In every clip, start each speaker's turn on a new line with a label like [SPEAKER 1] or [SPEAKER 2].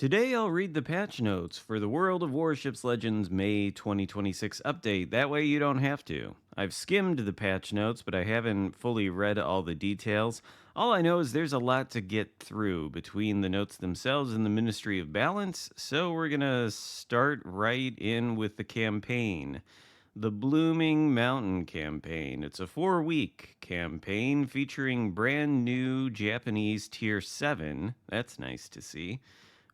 [SPEAKER 1] Today I'll read the patch notes for the World of Warships Legends May 2026 update. That way you don't have to. I've skimmed the patch notes, but I haven't fully read all the details. All I know is there's a lot to get through between the notes themselves and the Ministry of Balance, so we're gonna start right in with the campaign. The Blooming Mountain Campaign. It's a 4-week campaign featuring brand new Japanese Tier 7. That's nice to see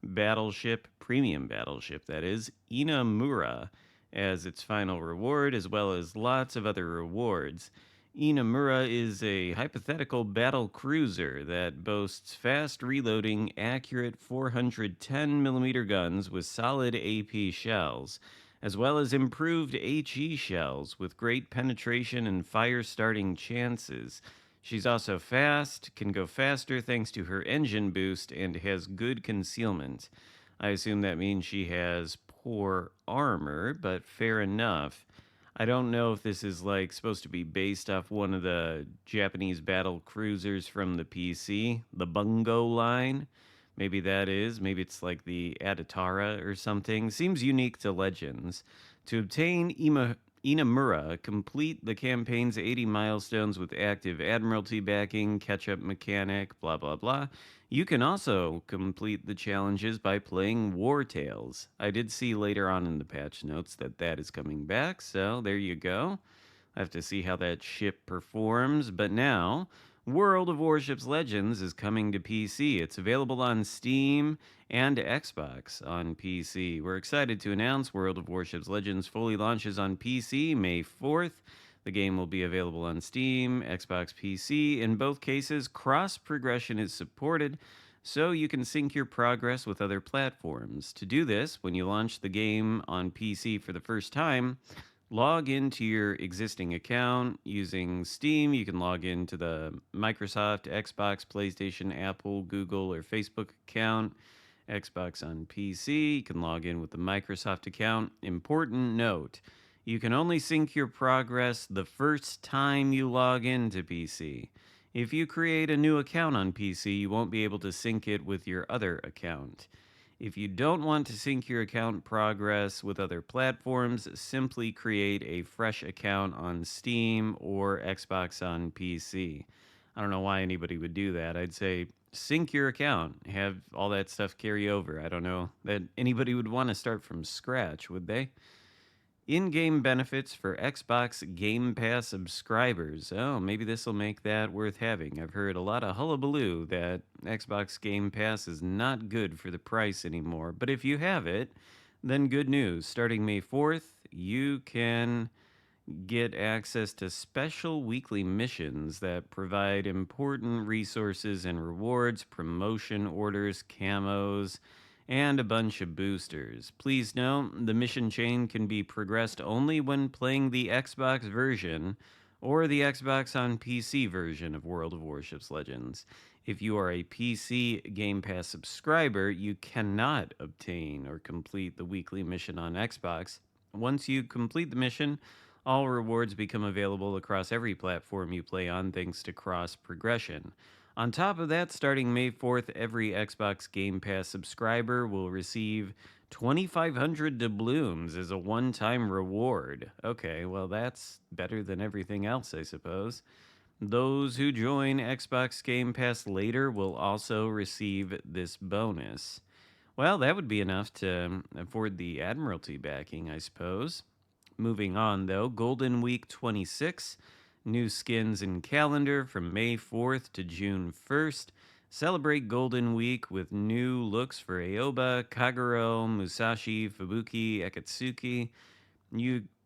[SPEAKER 1] battleship, premium battleship that is, Inamura, as its final reward, as well as lots of other rewards. Inamura is a hypothetical battle cruiser that boasts fast reloading, accurate 410mm guns with solid AP shells, as well as improved HE shells with great penetration and fire starting chances. She's also fast, can go faster thanks to her engine boost, and has good concealment. I assume that means she has poor armor, but fair enough. I don't know if this is like supposed to be based off one of the Japanese battle cruisers from the PC, the Bungo line. Maybe that is. Maybe it's like the Adatara or something. Seems unique to Legends. To obtain Inamura, complete the campaign's 80 milestones with active Admiralty backing, catch-up mechanic, blah blah blah. You can also complete the challenges by playing War Tales. I did see later on in the patch notes that that is coming back, so there you go. I have to see how that ship performs, but now World of Warships Legends is coming to PC. It's available on Steam and Xbox on PC. We're excited to announce World of Warships Legends fully launches on PC May 4th. The game will be available on Steam, Xbox PC. In both cases, cross progression is supported, so you can sync your progress with other platforms. To do this, when you launch the game on PC for the first time, log into your existing account using Steam. You can log into the Microsoft, Xbox, PlayStation, Apple, Google, or Facebook account. Xbox on PC, you can log in with the Microsoft account. Important note, you can only sync your progress the first time you log into PC. If you create a new account on PC, you won't be able to sync it with your other account. If you don't want to sync your account progress with other platforms, simply create a fresh account on Steam or Xbox on PC. I don't know why anybody would do that. I'd say sync your account, have all that stuff carry over. I don't know that anybody would want to start from scratch, would they? In-game benefits for Xbox Game Pass subscribers. Oh, maybe this will make that worth having. I've heard a lot of hullabaloo that Xbox Game Pass is not good for the price anymore. But if you have it, then good news. Starting May 4th, you can get access to special weekly missions that provide important resources and rewards, promotion orders, camos, and a bunch of boosters. Please note, the mission chain can be progressed only when playing the Xbox version or the Xbox on PC version of World of Warships Legends. If you are a PC Game Pass subscriber, you cannot obtain or complete the weekly mission on Xbox. Once you complete the mission, all rewards become available across every platform you play on thanks to cross progression. On top of that, starting May 4th, every Xbox Game Pass subscriber will receive 2,500 doubloons as a one-time reward. Okay, well, that's better than everything else, I suppose. Those who join Xbox Game Pass later will also receive this bonus. Well, that would be enough to afford the Admiralty backing, I suppose. Moving on, though, Golden Week 26. New skins and calendar from May 4th to June 1st. Celebrate Golden Week with new looks for Aoba, Kagero, Musashi, Fubuki, Akatsuki.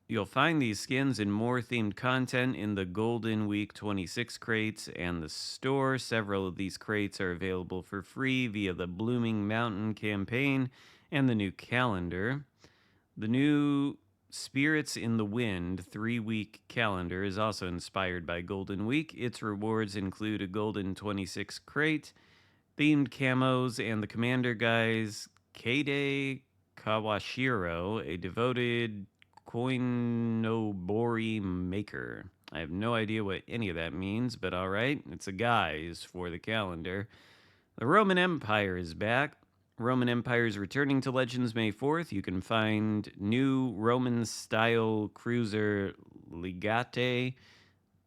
[SPEAKER 1] You'll find these skins and more themed content in the Golden Week 26 crates and the store. Several of these crates are available for free via the Blooming Mountain campaign and the new calendar. The new Spirits in the Wind 3-week calendar is also inspired by Golden Week. Its rewards include a Golden 26 crate, themed camos, and the commander guy's Keide Kawashiro, a devoted koinobori maker. I have no idea what any of that means, but alright, it's a guise for the calendar. The Roman Empire is back. Roman Empire is returning to Legends May 4th. You can find new Roman style cruiser Legate,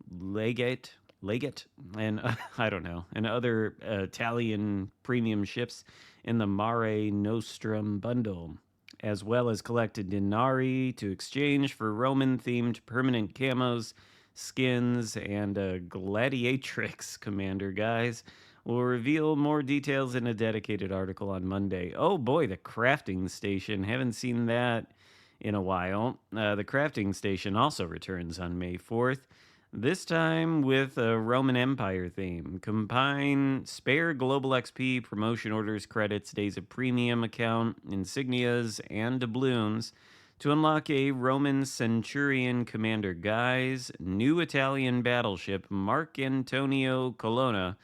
[SPEAKER 1] Legate, and I don't know, and other Italian premium ships in the Mare Nostrum bundle, as well as collected denarii to exchange for Roman themed permanent camos, skins, and a gladiatrix commander, guys. We'll reveal more details in a dedicated article on Monday. Oh boy, the crafting station. Haven't seen that in a while. The crafting station also returns on May 4th. This time with a Roman Empire theme. Combine spare global XP, promotion orders, credits, days of premium account, insignias, and doubloons to unlock a Roman Centurion Commander Guise, new Italian battleship Mark Antonio Colonna,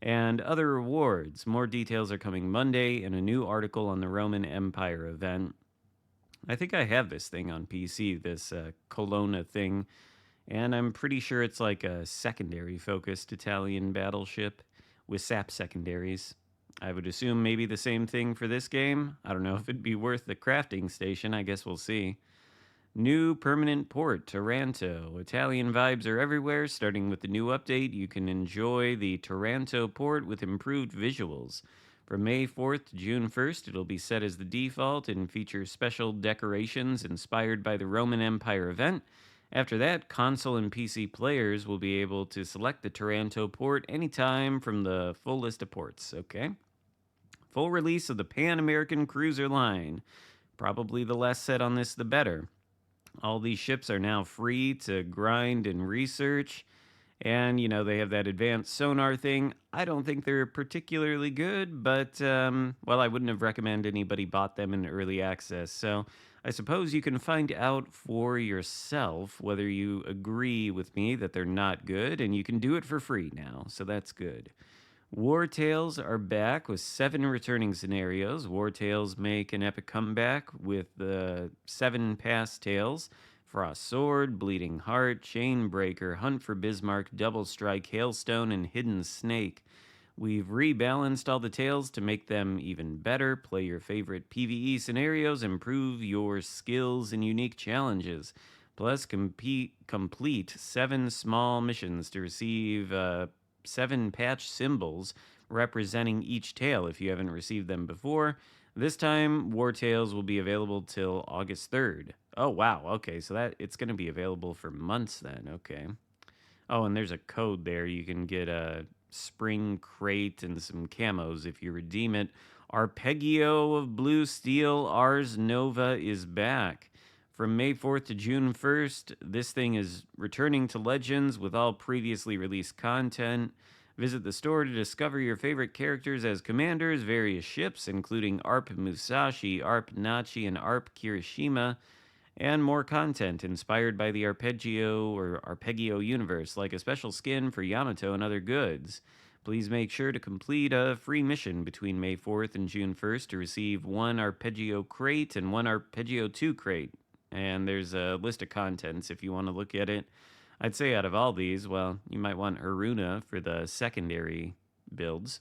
[SPEAKER 1] and other rewards. More details are coming Monday in a new article on the Roman Empire event. I think I have this thing on PC, this Colonna thing, and I'm pretty sure it's like a secondary focused Italian battleship with SAP secondaries. I would assume maybe the same thing for this game. I don't know if it'd be worth the crafting station. I guess we'll see. New permanent port, Taranto. Italian vibes are everywhere. Starting with the new update, you can enjoy the Taranto port with improved visuals. From May 4th to June 1st, it'll be set as the default and feature special decorations inspired by the Roman Empire event. After that, console and PC players will be able to select the Taranto port anytime from the full list of ports, okay? Full release of the Pan American Cruiser line. Probably the less said on this, the better. All these ships are now free to grind and research. And, they have that advanced sonar thing. I don't think they're particularly good, but, well, I wouldn't have recommended anybody bought them in early access. So I suppose you can find out for yourself whether you agree with me that they're not good, and you can do it for free now. So that's good. War Tales are back with 7 returning scenarios. War Tales make an epic comeback with the 7 past tales: Frost Sword, Bleeding Heart, Chainbreaker, Hunt for Bismarck, Double Strike, Hailstone, and Hidden Snake. We've rebalanced all the tales to make them even better. Play your favorite PvE scenarios, improve your skills in unique challenges. Plus, complete 7 small missions to receive 7 patch symbols representing each tale if you haven't received them before. This time, War Tales will be available till August 3rd. Oh, wow. Okay, so that it's going to be available for months then. Okay. Oh, and there's a code there. You can get a spring crate and some camos if you redeem it. Arpeggio of Blue Steel, Ars Nova is back. From May 4th to June 1st, this thing is returning to Legends with all previously released content. Visit the store to discover your favorite characters as commanders, various ships, including Arp Musashi, Arp Nachi, and Arp Kirishima, and more content inspired by the Arpeggio universe, like a special skin for Yamato and other goods. Please make sure to complete a free mission between May 4th and June 1st to receive 1 Arpeggio crate and 1 Arpeggio 2 crate. And there's a list of contents if you want to look at it. I'd say out of all these, well, you might want Haruna for the secondary builds.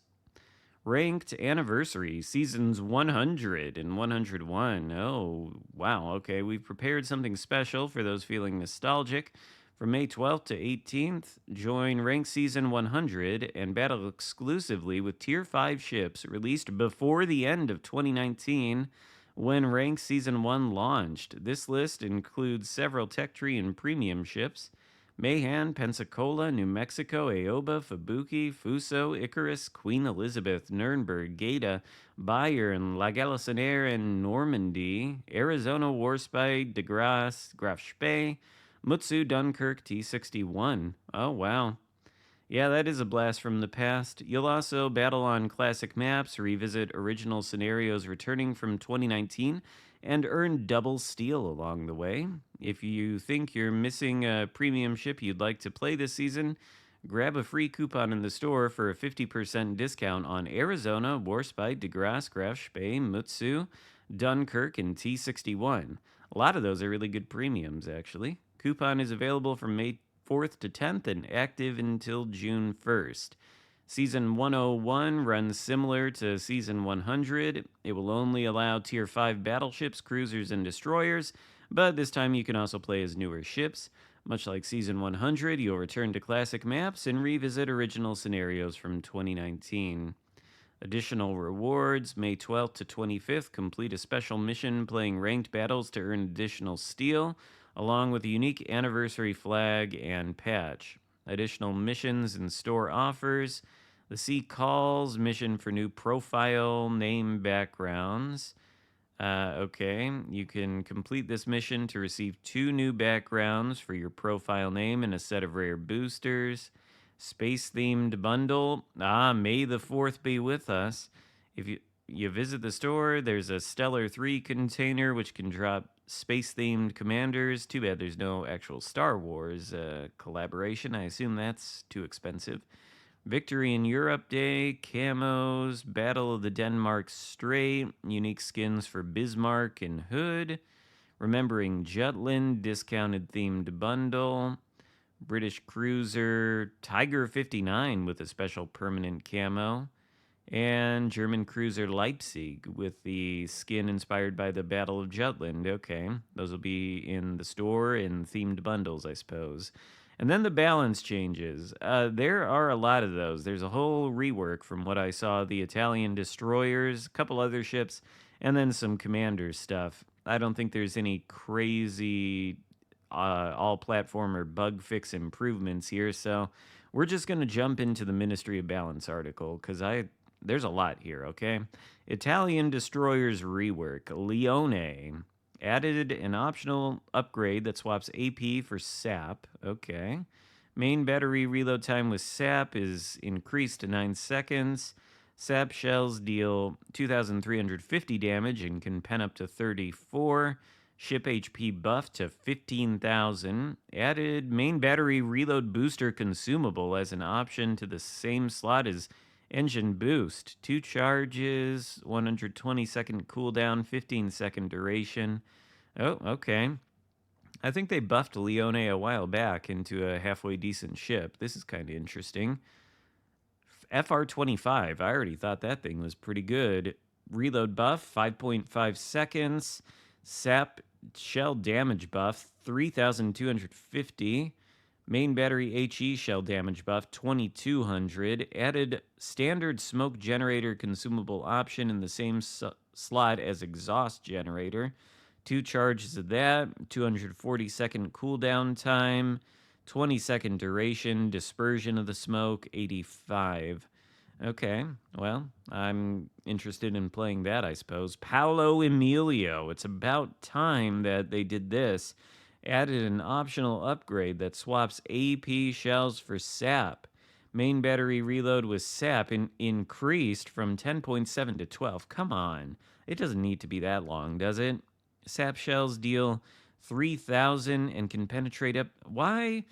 [SPEAKER 1] Ranked Anniversary, Seasons 100 and 101. Oh, wow, okay. We've prepared something special for those feeling nostalgic. From May 12th to 18th, join Ranked Season 100 and battle exclusively with Tier 5 ships released before the end of 2019 when Ranked Season 1 launched. This list includes several Tech Tree and premium ships: Mahan, Pensacola, New Mexico, Aoba, Fubuki, Fuso, Icarus, Queen Elizabeth, Nuremberg, Gaeta, Bayern, La Galissonière, and Normandy, Arizona, Warspite, De Grasse, Graf Spee, Mutsu, Dunkirk, T-61. Oh, wow. Yeah, that is a blast from the past. You'll also battle on classic maps, revisit original scenarios returning from 2019, and earn double steel along the way. If you think you're missing a premium ship you'd like to play this season, grab a free coupon in the store for a 50% discount on Arizona, Warspite, De Grasse, Graf Spee, Mutsu, Dunkirk, and T-61. A lot of those are really good premiums, actually. Coupon is available from May 4th to 10th and active until June 1st. Season 101 runs similar to Season 100. It will only allow Tier 5 battleships, cruisers, and destroyers, but this time you can also play as newer ships. Much like Season 100, you'll return to classic maps and revisit original scenarios from 2019. Additional rewards: May 12th to 25th, complete a special mission playing ranked battles to earn additional steel, along with a unique anniversary flag and patch. Additional missions and store offers: the Sea Calls mission for new profile name backgrounds. Okay, you can complete this mission to receive 2 new backgrounds for your profile name and a set of rare boosters. Space themed bundle. May the 4th be with us. If you visit the store, there's a Stellar 3 container which can drop space themed commanders. Too bad there's no actual Star Wars collaboration. I assume that's too expensive. Victory in Europe Day, camos, Battle of the Denmark Strait, unique skins for Bismarck and Hood, Remembering Jutland, discounted themed bundle, British Cruiser, Tiger 59 with a special permanent camo, and German Cruiser Leipzig with the skin inspired by the Battle of Jutland. Okay, those will be in the store in themed bundles, I suppose. And then the balance changes. There are a lot of those. There's a whole rework from what I saw: the Italian destroyers, a couple other ships, and then some commander stuff. I don't think there's any crazy all platform or bug fix improvements here, so we're just going to jump into the Ministry of Balance article because there's a lot here, okay? Italian destroyers rework. Lione added an optional upgrade that swaps AP for SAP. Okay. Main battery reload time with SAP is increased to 9 seconds. SAP shells deal 2,350 damage and can pen up to 34. Ship HP buff to 15,000. Added main battery reload booster consumable as an option to the same slot as engine boost. 2 charges, 120-second cooldown, 15-second duration. Oh, okay. I think they buffed Leone a while back into a halfway decent ship. This is kind of interesting. FR-25, I already thought that thing was pretty good. Reload buff, 5.5 seconds. SAP shell damage buff, 3,250. Main battery HE shell damage buff, 2,200. Added standard smoke generator consumable option in the same slot as exhaust generator. 2 charges of that, 240-second cooldown time, 20-second duration, dispersion of the smoke, 85. Okay, well, I'm interested in playing that, I suppose. Paolo Emilio. It's about time that they did this. Added an optional upgrade that swaps AP shells for SAP. Main battery reload with SAP increased from 10.7 to 12. Come on. It doesn't need to be that long, does it? SAP shells deal 3,000 and can penetrate up. Why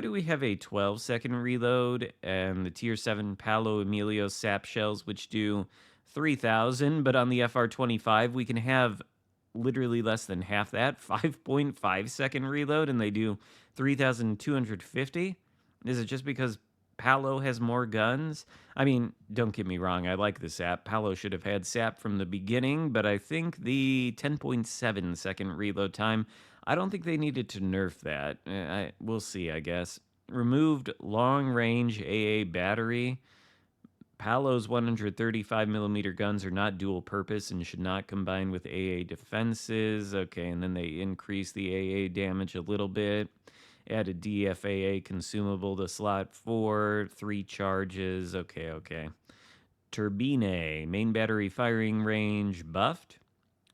[SPEAKER 1] do we have a 12-second reload and the Tier 7 Paolo Emilio SAP shells, which do 3,000, but on the FR-25 we can have literally less than half that, 5.5-second reload, and they do 3,250? Is it just because Paolo has more guns? I mean, don't get me wrong, I like the SAP. Paolo should have had SAP from the beginning, but I think the 10.7-second reload time, I don't think they needed to nerf that. We'll see, I guess. Removed long-range AA battery. Paolo's 135mm guns are not dual purpose and should not combine with AA defenses. Okay, and then they increase the AA damage a little bit. Add a DFAA consumable to slot 4, 3 charges. Okay. Turbine, main battery firing range buffed.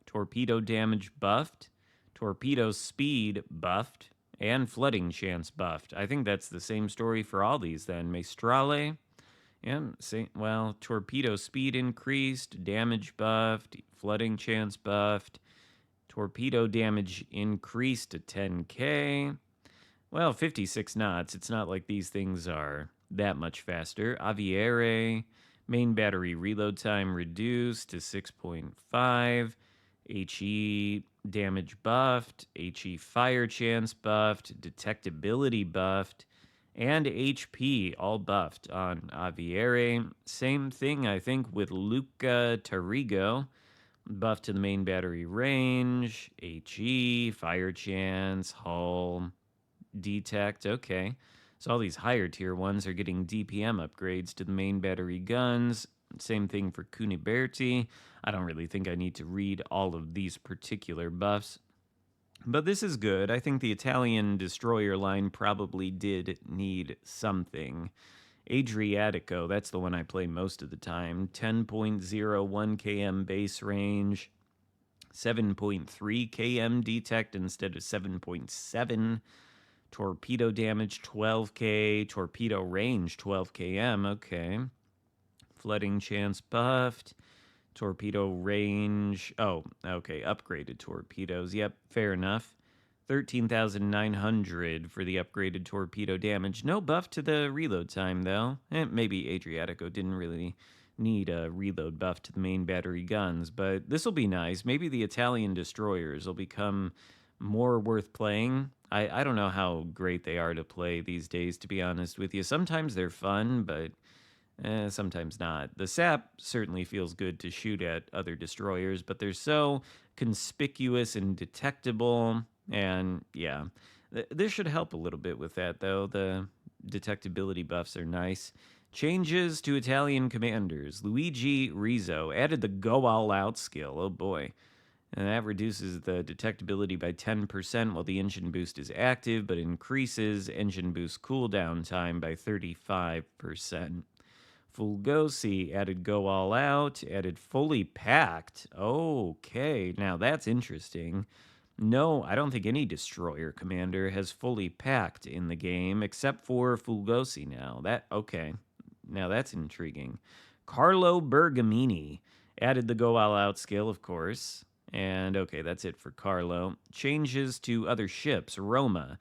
[SPEAKER 1] Torpedo damage buffed. Torpedo speed buffed. And flooding chance buffed. I think that's the same story for all these then. Maestrale. Yeah, well, torpedo speed increased, damage buffed, flooding chance buffed, torpedo damage increased to 10K. Well, 56 knots. It's not like these things are that much faster. Aviere, main battery reload time reduced to 6.5. HE damage buffed, HE fire chance buffed, detectability buffed, And HP all buffed on Aviere. Same thing, I think, with Luca Tarigo. Buff to the main battery range, HE, fire chance, hull, detect. Okay. So all these higher tier ones are getting DPM upgrades to the main battery guns. Same thing for Cuniberti. I don't really think I need to read all of these particular buffs. But this is good. I think the Italian destroyer line probably did need something. Adriatico, that's the one I play most of the time. 10.01 km base range, 7.3 km detect instead of 7.7. Torpedo damage 12k, torpedo range 12 km. Okay. Flooding chance buffed. Torpedo range. Oh, okay. Upgraded torpedoes. Yep, fair enough. 13,900 for the upgraded torpedo damage. No buff to the reload time, though. Maybe Adriatico didn't really need a reload buff to the main battery guns, but this will be nice. Maybe the Italian destroyers will become more worth playing. I don't know how great they are to play these days, to be honest with you. Sometimes they're fun, but sometimes not. The sap certainly feels good to shoot at other destroyers, but they're so conspicuous and detectable. And yeah, this should help a little bit with that, though. The detectability buffs are nice. Changes to Italian commanders. Luigi Rizzo added the go all out skill. Oh boy. And that reduces the detectability by 10% while the engine boost is active, but increases engine boost cooldown time by 35%. Fulgosi added Go All Out, added Fully Packed. Okay, now that's interesting. No, I don't think any destroyer commander has fully packed in the game except for Fulgosi now. Okay. Now that's intriguing. Carlo Bergamini added the Go All Out skill, of course. And okay, that's it for Carlo. Changes to other ships. Roma.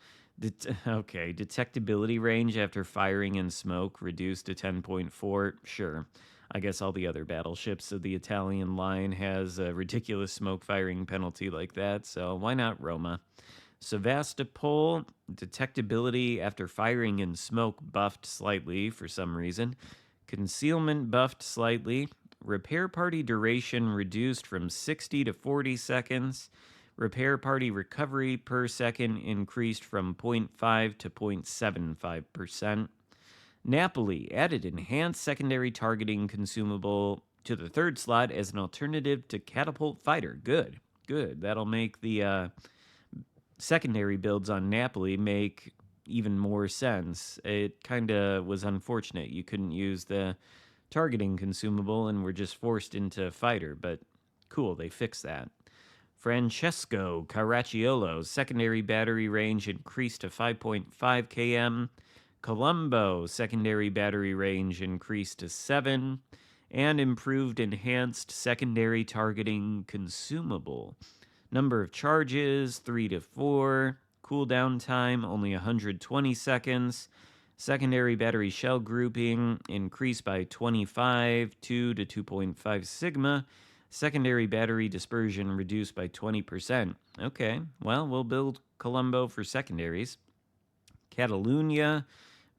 [SPEAKER 1] Okay, detectability range after firing in smoke reduced to 10.4. Sure. I guess all the other battleships of the Italian line has a ridiculous smoke firing penalty like that, so why not Roma? Sevastopol, detectability after firing in smoke buffed slightly for some reason. Concealment buffed slightly. Repair party duration reduced from 60 to 40 seconds. Repair party recovery per second increased from zero point 0.5 to 0.75%. Napoli added enhanced secondary targeting consumable to the third slot as an alternative to catapult fighter. Good, good. That'll make the secondary builds on Napoli make even more sense. It kind of was unfortunate you couldn't use the targeting consumable and were just forced into fighter, but cool, they fixed that. Francesco Caracciolo's secondary battery range increased to 5.5 km. Colombo secondary battery range increased to 7. And improved enhanced secondary targeting consumable. Number of charges 3 to 4. Cooldown time only 120 seconds. Secondary battery shell grouping increased by 25, 2 to 2.5 sigma. Secondary battery dispersion reduced by 20%. Okay, well, we'll build Colombo for secondaries. Catalunya,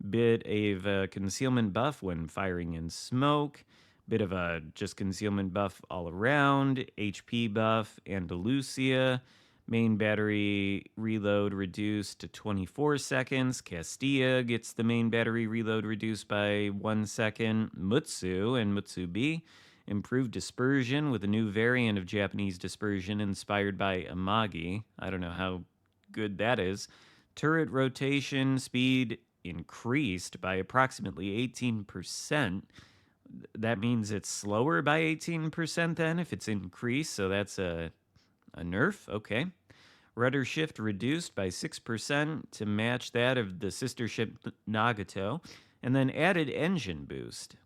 [SPEAKER 1] bit of a concealment buff when firing in smoke. Bit of a just concealment buff all around. HP buff. Andalusia. Main battery reload reduced to 24 seconds. Castilla gets the main battery reload reduced by 1 second. Mutsu and Mutsubi improved dispersion with a new variant of Japanese dispersion inspired by Amagi. I don't know how good that is. Turret rotation speed increased by approximately 18%. That means it's slower by 18% then if it's increased, so that's a nerf. Okay. Rudder shift reduced by 6% to match that of the sister ship Nagato, and then added engine boost.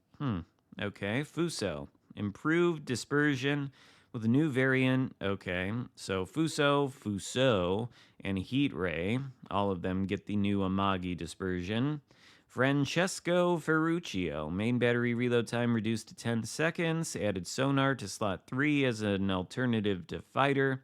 [SPEAKER 1] Okay. Fuso. Improved dispersion with a new variant. Okay. So Fuso, and Heat Ray. All of them get the new Amagi dispersion. Francesco Ferruccio. Main battery reload time reduced to 10 seconds. Added sonar to slot 3 as an alternative to fighter.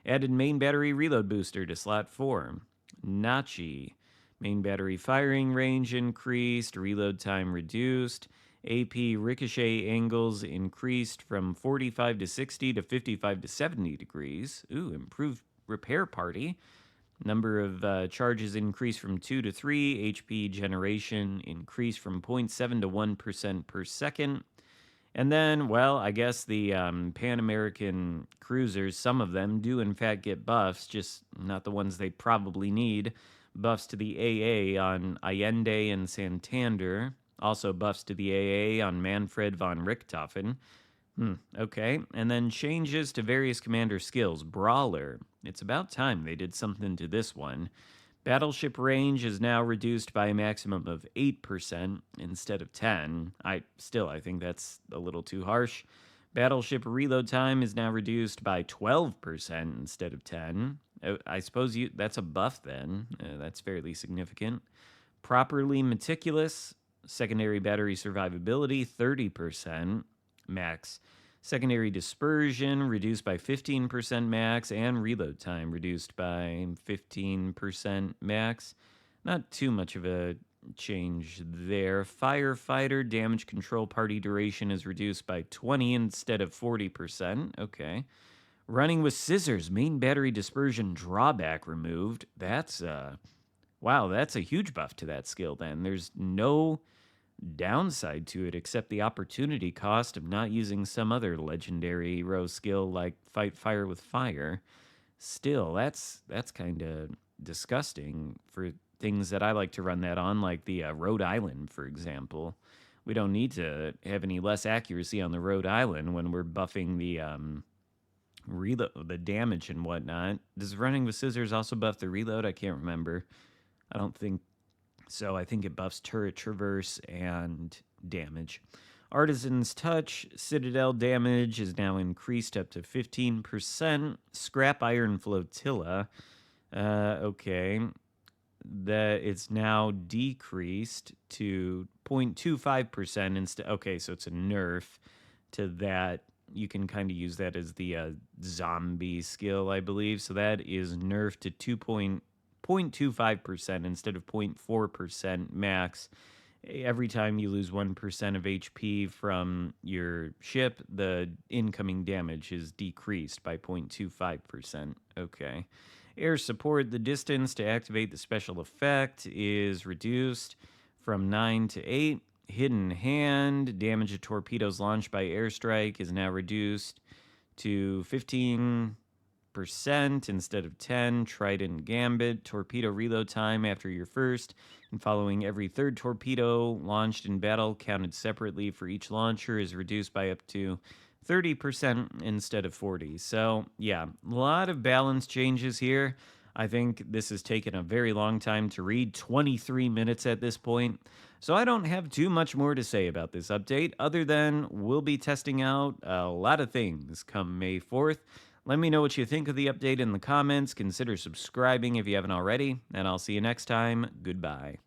[SPEAKER 1] Added main battery reload booster to slot 4. Nachi. Main battery firing range increased, reload time reduced, AP ricochet angles increased from 45 to 60 to 55 to 70 degrees. Ooh, improved repair party. Number of charges increased from 2 to 3. HP generation increased from zero point 0.7 to 1% per second. And then, well, I guess the Pan American cruisers, some of them do in fact get buffs, just not the ones they probably need. Buffs to the AA on Allende and Santander. Also, buffs to the AA on Manfred von Richthofen. Okay. And then changes to various commander skills. Brawler. It's about time they did something to this one. Battleship range is now reduced by a maximum of 8% instead of 10. I think that's a little too harsh. Battleship reload time is now reduced by 12% instead of 10. I suppose that's a buff then. That's fairly significant. Properly meticulous, secondary battery survivability 30% max. Secondary dispersion reduced by 15% max, and reload time reduced by 15% max. Not too much of a change there. Firefighter damage control party duration is reduced by 20 instead of 40%. Okay. Running with scissors, main battery dispersion drawback removed. That's wow, that's a huge buff to that skill then. There's no downside to it except the opportunity cost of not using some other legendary row skill like fight fire with fire. Still, that's kind of disgusting for things that I like to run that on, like the Rhode Island, for example. We don't need to have any less accuracy on the Rhode Island when we're buffing the reload, the damage and whatnot. Does running with scissors also buff the reload? I can't remember. I don't think so. I think it buffs turret traverse and damage. Artisan's Touch Citadel damage is now increased up to 15%. Scrap Iron Flotilla. Okay. That it's now decreased to 0.25% instead. Okay, so it's a nerf to that. You can kind of use that as the zombie skill, I believe. So that is nerfed to 0.25% instead of 0.4% max. Every time you lose 1% of HP from your ship, the incoming damage is decreased by 0.25%. Okay. Air support, the distance to activate the special effect is reduced from 9 to 8. Hidden Hand, damage to torpedoes launched by airstrike is now reduced to 15% instead of 10. Trident Gambit, torpedo reload time after your first and following every third torpedo launched in battle counted separately for each launcher is reduced by up to 30% instead of 40. So, yeah, a lot of balance changes here. I think this has taken a very long time to read, 23 minutes at this point. So I don't have too much more to say about this update other than we'll be testing out a lot of things come May 4th. Let me know what you think of the update in the comments. Consider subscribing if you haven't already, and I'll see you next time. Goodbye.